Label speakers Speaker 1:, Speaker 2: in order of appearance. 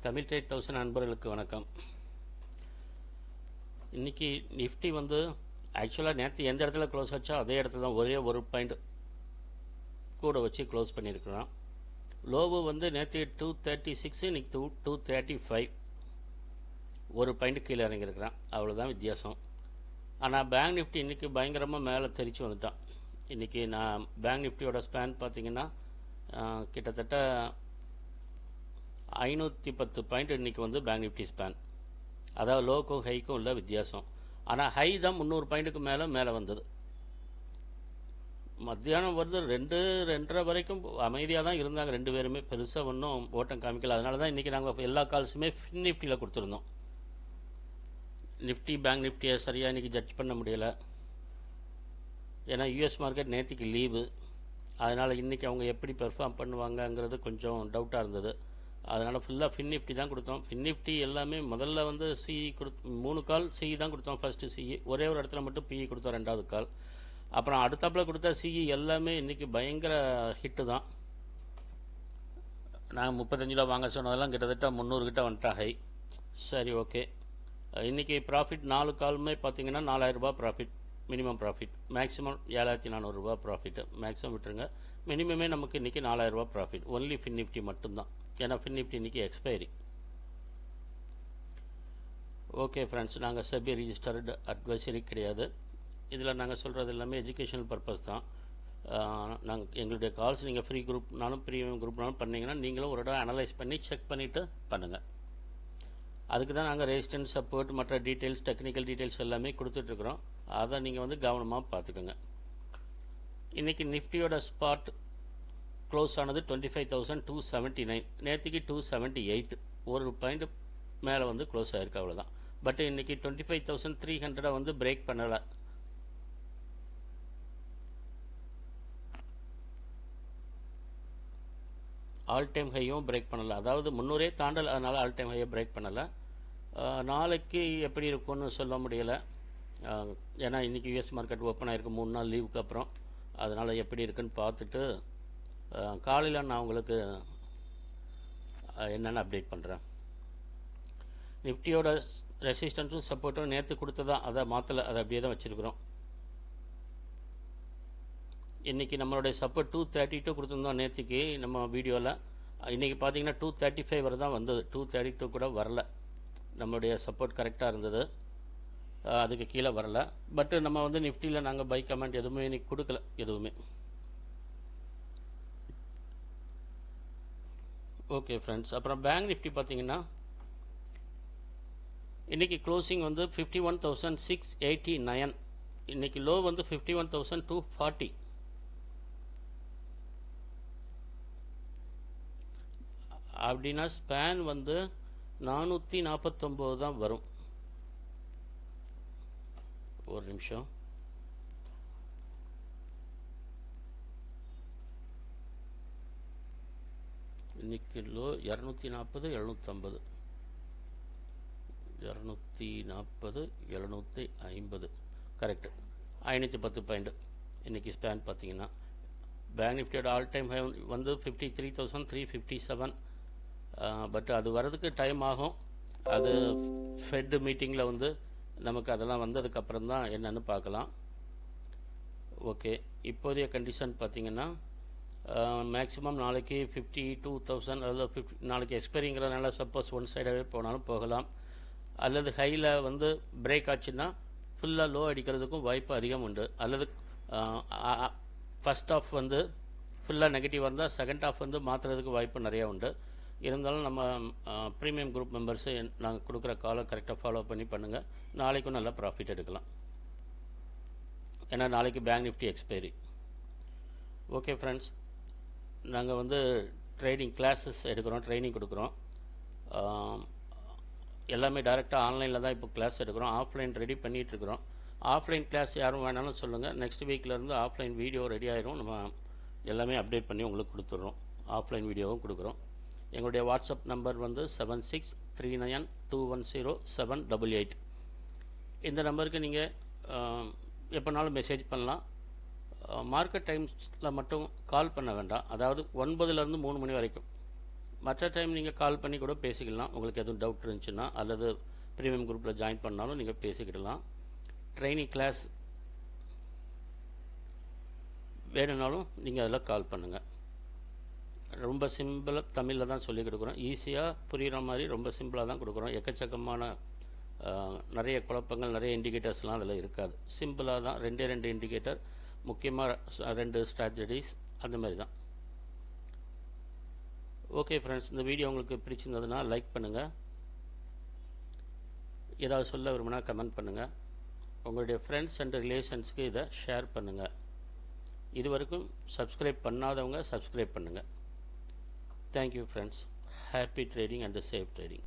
Speaker 1: Tamil trade 1000 நண்பர்களுக்கு வணக்கம். இன்றைக்கி நிஃப்டி வந்து ஆக்சுவலாக நேற்று எந்த இடத்துல க்ளோஸ் ஆச்சோ அதே இடத்துல தான் ஒரே ஒரு பாயிண்ட் கூட வச்சு க்ளோஸ் பண்ணியிருக்கிறோம். லோவு வந்து நேற்று 236, இன்றைக்கி 235, ஒரு பாயிண்ட் கீழே இறங்கியிருக்கிறான். அவ்வளோதான் வித்தியாசம். ஆனால் பேங்க் நிஃப்டி இன்றைக்கி பயங்கரமாக மேலே தெரிச்சு வந்துட்டான். இன்றைக்கி நான் பேங்க் நிஃப்டியோட ஸ்பேன் பார்த்திங்கன்னா கிட்டத்தட்ட 510 பாயிண்ட் இன்றைக்கி வந்து பேங்க் நிஃப்டி ஸ்பேன். அதாவது லோக்கும் ஹைக்கும் உள்ள வித்தியாசம். ஆனால் ஹை தான் 300 பாயிண்ட்டுக்கு மேலே வந்தது. மத்தியானம் வருது 2-2:30 வரைக்கும் அமைதியாக தான் இருந்தாங்க ரெண்டு பேருமே. பெருசாக ஒன்றும் ஓட்டம் காமிக்கல. அதனால தான் இன்றைக்கி நாங்கள் எல்லா கால்ஸுமே ஃபின் நிஃப்டியில் கொடுத்துருந்தோம். நிஃப்டி பேங்க் நிஃப்டியை சரியாக இன்றைக்கி ஜட்ஜ் பண்ண முடியலை. ஏன்னா யூஎஸ் மார்க்கெட் நேற்றுக்கு லீவு. அதனால் இன்றைக்கி அவங்க எப்படி பெர்ஃபார்ம் பண்ணுவாங்கங்கிறது கொஞ்சம் டவுட்டாக இருந்தது. அதனால் ஃபுல்லாக ஃபின் நிஃப்டி தான் கொடுத்தோம். ஃபின் நிஃப்டி எல்லாமே முதல்ல வந்து சிஇ 3 கால் சிஇ தான் கொடுத்தோம். ஃபஸ்ட்டு சிஇ ஒரே ஒரு இடத்துல மட்டும் பிஇ கொடுத்தோம், 2வது கால். அப்புறம் அடுத்தாப்பில் கொடுத்த சிஇ எல்லாமே இன்றைக்கி பயங்கர ஹிட்டு தான். நாங்கள் 35 ரூபா வாங்க சொன்னதெல்லாம் கிட்டத்தட்ட 300 கிட்ட வந்துட்டா ஹை. சரி, ஓகே. இன்றைக்கி ப்ராஃபிட் 4 காலுமே பார்த்திங்கன்னா 4000 ரூபா ப்ராஃபிட், மினிமம் ப்ராஃபிட். மேக்ஸிமம் 7400 ரூபா ப்ராஃபிட்டு. மேக்ஸிமம் விட்டுருங்க. மினிமமே நமக்கு இன்றைக்கி 4000 ரூபா ப்ராஃபிட். ஒன்லி ஃபின் நிஃப்டி மட்டும்தான். ஏன்னா ஃபின் நிஃப்டி இன்றைக்கி எக்ஸ்பைரி. ஓகே ஃப்ரெண்ட்ஸ், நாங்கள் செபி ரிஜிஸ்டர்டு அட்வைசரி கிடையாது. இதில் நாங்கள் சொல்கிறது எல்லாமே எஜுகேஷனல் பர்பஸ் தான். நாங்கள் எங்களுடைய கால்ஸ் நீங்கள் ஃப்ரீ குரூப்னாலும் ப்ரீமியம் குரூப்னாலும் பண்ணிங்கன்னா நீங்களும் ஒரு இடம் அனலைஸ் பண்ணி செக் பண்ணிவிட்டு பண்ணுங்கள். அதுக்கு தான் நாங்கள் ரெசிஸ்டன்ஸ், சப்போர்ட், மற்ற டீட்டெயில்ஸ், டெக்னிக்கல் டீட்டெயில்ஸ் எல்லாமே கொடுத்துட்ருக்குறோம். அதை நீங்கள் வந்து கவனமாக பார்த்துக்கோங்க. இன்றைக்கி நிஃப்டியோட ஸ்பாட் க்ளோஸ் ஆனது 25,279. நேற்றுக்கு 278, ஒரு பாயிண்ட் மேலே வந்து க்ளோஸ் ஆகிருக்கு, அவ்வளோதான். பட் இன்றைக்கி 25,300 வந்து பிரேக் பண்ணலை. ஆல் டைம் ஹையும் பிரேக் பண்ணலை. அதாவது 300 தாண்டல், அதனால் ஆல் டைம் ஹையை பிரேக் பண்ணலை. நாளைக்கு எப்படி இருக்கும்னு சொல்ல முடியலை. ஏன்னா இன்றைக்கி யூஎஸ் மார்க்கெட் ஓப்பன் ஆகிருக்கு 3 நாள் லீவுக்கு அப்புறம். அதனால் எப்படி இருக்குன்னு பார்த்துட்டு காலையில் நான் உங்களுக்கு என்னென்னு அப்டேட் பண்ணுறேன். நிஃப்டியோட ரெசிஸ்டன்ஸும் சப்போர்ட்டும் நேற்று கொடுத்ததான், அதை மாற்றலை, அதை அப்படியே தான் வச்சுருக்குறோம். இன்றைக்கி நம்மளுடைய சப்போர்ட் 232 கொடுத்துருந்தோம் நேற்றுக்கு நம்ம வீடியோவில். இன்றைக்கி பார்த்தீங்கன்னா 235 வரை தான் வந்தது. 232 கூட வரல. நம்மளுடைய சப்போர்ட் கரெக்டாக இருந்தது, அதுக்கு கீழே வரல. பட்டு நம்ம வந்து நிஃப்டியில் நாங்கள் பை கமெண்ட் எதுவுமே இன்றைக்கி கொடுக்கல, எதுவுமே. ஓகே ஃப்ரெண்ட்ஸ், அப்புறம் பேங்க் நிஃப்டி பார்த்தீங்கன்னா இன்றைக்கி க்ளோசிங் வந்து 51,689. இன்றைக்கி லோ வந்து 51,240. அப்படின்னா ஸ்பேன் வந்து 449 தான் வரும். ஒரு நிமிஷம். இன்றைக்கி லோ 240, 750, 240, 750, கரெக்டு. 510 பாயிண்ட் இன்றைக்கி ஸ்பேன் பார்த்தீங்கன்னா. பேங்க் நிஃப்டியோட ஆல் டைம் ஹை வந்து 53,357. பட் அது வர்றதுக்கு டைம் ஆகும். அது ஃபெட் மீட்டிங்கில் வந்து நமக்கு அதெல்லாம் வந்ததுக்கப்புறம் தான் என்னென்னு பார்க்கலாம். ஓகே, இப்போதைய கண்டிஷன் பார்த்திங்கன்னா மேக்ஸிமம் நாளைக்கு 52,000, அதாவது நாளைக்கு எக்ஸ்பைரிங்கிறதுனால சப்போஸ் ஒன் சைடாகவே போனாலும் போகலாம். அல்லது ஹையில் வந்து பிரேக் ஆச்சுன்னா ஃபுல்லாக லோ அடிக்கிறதுக்கும் வாய்ப்பு அதிகம் உண்டு. அல்லது ஃபஸ்ட் ஆஃப் வந்து ஃபுல்லாக நெகட்டிவாக இருந்தால் செகண்ட் ஆஃப் வந்து மாற்றுறதுக்கு வாய்ப்பு நிறையா உண்டு. இருந்தாலும் நம்ம ப்ரீமியம் குரூப் மெம்பர்ஸு நாங்கள் கொடுக்குற காலை கரெக்டாக ஃபாலோ பண்ணி பண்ணுங்கள். நாளைக்கும் நல்லா ப்ராஃபிட் எடுக்கலாம். ஏன்னா நாளைக்கு bank Nifty expiry. Okay friends, நாங்கள் வந்து ட்ரேடிங் கிளாஸஸ் எடுக்கிறோம், ட்ரைனிங் கொடுக்குறோம். எல்லாமே டைரெக்டாக ஆன்லைனில் தான் இப்போ கிளாஸ் எடுக்கிறோம். ஆஃப்லைன் ரெடி பண்ணிகிட்ருக்குறோம். ஆஃப்லைன் கிளாஸ் யாரும் வேணாலும் சொல்லுங்கள். நெக்ஸ்ட் வீக்கிலேருந்து ஆஃப்லைன் வீடியோ ரெடி ஆயிரும். நம்ம எல்லாமே அப்டேட் பண்ணி உங்களுக்கு கொடுத்துட்றோம். ஆஃப்லைன் வீடியோவும் கொடுக்குறோம். எங்களுடைய வாட்ஸ்அப் நம்பர் வந்து 7639210788. இந்த நம்பருக்கு நீங்கள் எப்போனாலும் மெசேஜ் பண்ணலாம். மார்க்கெட் டைம்ஸில் மட்டும் கால் பண்ண வேண்டாம். அதாவது 9லேருந்து 3 மணி வரைக்கும் மற்ற டைம் நீங்கள் கால் பண்ணி கூட பேசிக்கலாம். உங்களுக்கு எதுவும் டவுட் இருந்துச்சுன்னா அல்லது ப்ரீமியம் குரூப்பில் ஜாயின் பண்ணாலும் நீங்கள் பேசிக்கிடலாம். ட்ரைனிங் கிளாஸ் வேணும்னாலும் நீங்கள் அதில் கால் பண்ணுங்கள். ரொம்ப சிம்பிளாக தமிழில் தான் சொல்லிக் கொடுக்குறோம். ஈஸியாக புரிகிற மாதிரி ரொம்ப சிம்பிளாக தான் கொடுக்குறோம். எக்கச்சக்கமான நிறைய குழப்பங்கள், நிறைய இண்டிகேட்டர்ஸ்லாம் அதில் இருக்காது. சிம்பிளாக தான் 2 இண்டிகேட்டர், முக்கியமாக 2 ஸ்ட்ராட்டஜிஸ், அந்த மாதிரி தான். ஓகே ஃப்ரெண்ட்ஸ், இந்த வீடியோ உங்களுக்கு பிடிச்சிருந்ததுன்னா லைக் பண்ணுங்கள். ஏதாவது சொல்ல விரும்பினா கமெண்ட் பண்ணுங்கள். உங்களுடைய ஃப்ரெண்ட்ஸ் அண்ட் ரிலேஷன்ஸ்க்கு இதை ஷேர் பண்ணுங்கள். இது வரைக்கும் சப்ஸ்கிரைப் பண்ணாதவங்க சப்ஸ்கிரைப் பண்ணுங்கள். Thank you friends. Happy trading and safe trading.